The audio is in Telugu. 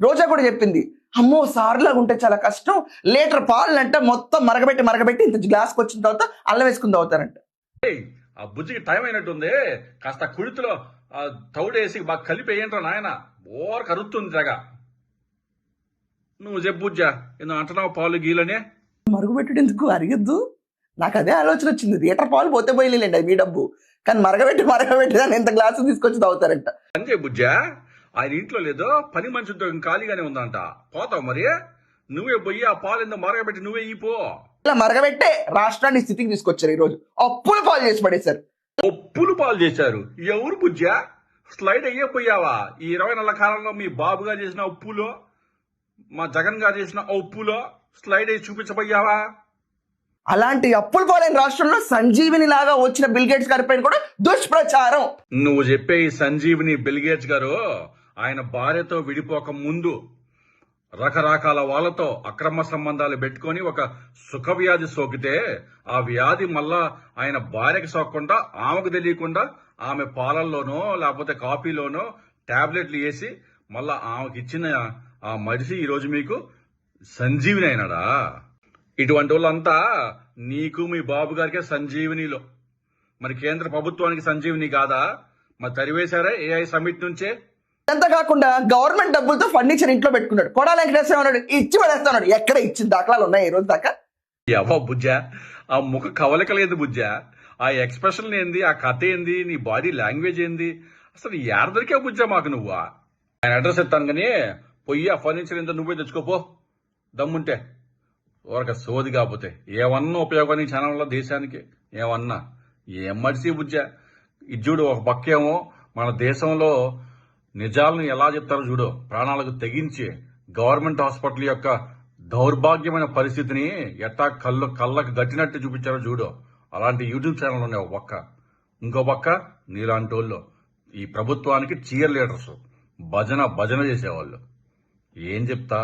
రోజా కూడా చెప్పింది, అమ్మో సార్లాగా ఉంటే చాలా కష్టం, లీటర్ పాలనంట మొత్తం మరగబెట్టి ఇంత గ్లాస్కి వచ్చిన తర్వాత అల్లం వేసుకుని తాగుతారంట. ఆ బుజ్జికి టైం అయినట్టుంది, కాస్త కుడితిలో తౌడేసి బాగా కలిపేయంట్రా నాయన, ఓర కరుస్తుంది తెగ. నువ్వు చెప్పు బుజ్జా, ఎందుకు అంటున్నావు పాలు గీలనే? మరుగుపెట్టేందుకు అరిగద్దు, నాకు అదే ఆలోచన వచ్చింది. లీటర్ పాలు పోతే పోయలేండి, అది మీ డబ్బు, కానీ మరగబెట్టి దాన్ని ఎంత గ్లాసు తీసుకొచ్చి తాగుతారంట. అంతే బుజ్జా, ఆయన ఇంట్లో లేదో పని మనిషి ఉద్యోగం ఖాళీగానే ఉందంట, పోతావు మరి. నువ్వే పోయి ఆ పాలు ఎందుకు మరగబెట్టి నువ్వే ఈపో. ఇలా మరగబెట్టే రాష్ట్రాన్ని స్థితికి తీసుకొచ్చారు. ఈ రోజు అప్పులు పాలు చేసి పడేశారు. అప్పులు పాలు చేశారు. ఎవరు బుజ్జా? స్లైడ్ అయ్యేపోయావా? ఈ 20 నెలల కాలంలో మీ బాబు గారు చేసిన ఉప్పులో, మా జగన్ గారు చేసిన ఉప్పులో స్లైడ్ అయ్యి చూపించబోయావా? అలాంటి అప్పులు పాలైన రాష్ట్రంలో సంజీవిని లాగా వచ్చిన బిల్ గేట్స్ గారి పైన కూడా దుష్ప్రచారం. నువ్వు చెప్పే ఈ సంజీవిని బిల్ గేట్స్ గారు ఆయన భార్యతో విడిపోక ముందు రకరకాల వాళ్ళతో అక్రమ సంబంధాలు పెట్టుకొని ఒక సుఖ వ్యాధి సోకితే ఆ వ్యాధి మళ్ళా ఆయన భార్యకి సోకకుండా, ఆమెకు తెలియకుండా ఆమె పాలల్లోనో లేకపోతే కాఫీలోనో టాబ్లెట్లు వేసి మళ్ళా ఆమెకి ఇచ్చిన ఆ మనిషి ఈరోజు మీకు సంజీవిని అయినాడా? ఇటువంటి వాళ్ళంతా నీకు మీ బాబు గారికే సంజీవినిలో, మరి కేంద్ర ప్రభుత్వానికి సంజీవిని కాదా? మరి తరివేశారా ఏఐ సమిట్ నుంచే? అంతా కాకుండా గవర్నమెంట్ డబ్బులతో ఫర్నిచర్ ఇంట్లో పెట్టుకున్నాడు. కొడాలి వెంకటేశ్వర ఉన్నాడు, ఇచ్చి పడేస్తున్నాడు. ఎక్కడ ఇచ్చిన దాఖలాలు ఉన్నాయి ఈ రోజు దాకా? ఎవో బుజ్జా, ఆ ముఖ కవలికలేదు బుజ్జా, ఆ ఎక్స్ప్రెషన్ ఏంది, ఆ కథ ఏంది, నీ బాడీ లాంగ్వేజ్ ఏంది, అసలు యాడ దొరికా బుజ్జా మాకు నువ్వు? ఆయన అడ్రస్ ఇస్తాను కానీ పొయ్యి ఆ ఫర్నిచర్ ఎంత నువ్వే తెచ్చుకోపో దమ్ముంటే. ఊరక సోది కాకపోతే ఏమన్నా ఉపయోగాన్ని ఛానల్లో దేశానికి ఏమన్నా ఏం మడిసి బుజ్జా. ఇది చూడు, ఒక పక్కేమో మన దేశంలో నిజాలను ఎలా చెప్తారో చూడు, ప్రాణాలకు తెగించి గవర్నమెంట్ హాస్పిటల్ యొక్క దౌర్భాగ్యమైన పరిస్థితిని ఎట్టా కళ్ళకు గట్టినట్టు చూపించారో చూడు. అలాంటి యూట్యూబ్ ఛానల్ ఉన్నాయి ఒక పక్క, ఇంకో పక్క నీలాంటి వాళ్ళు ఈ ప్రభుత్వానికి చీర్ లీడర్స్ భజన చేసేవాళ్ళు. ఏం చెప్తా.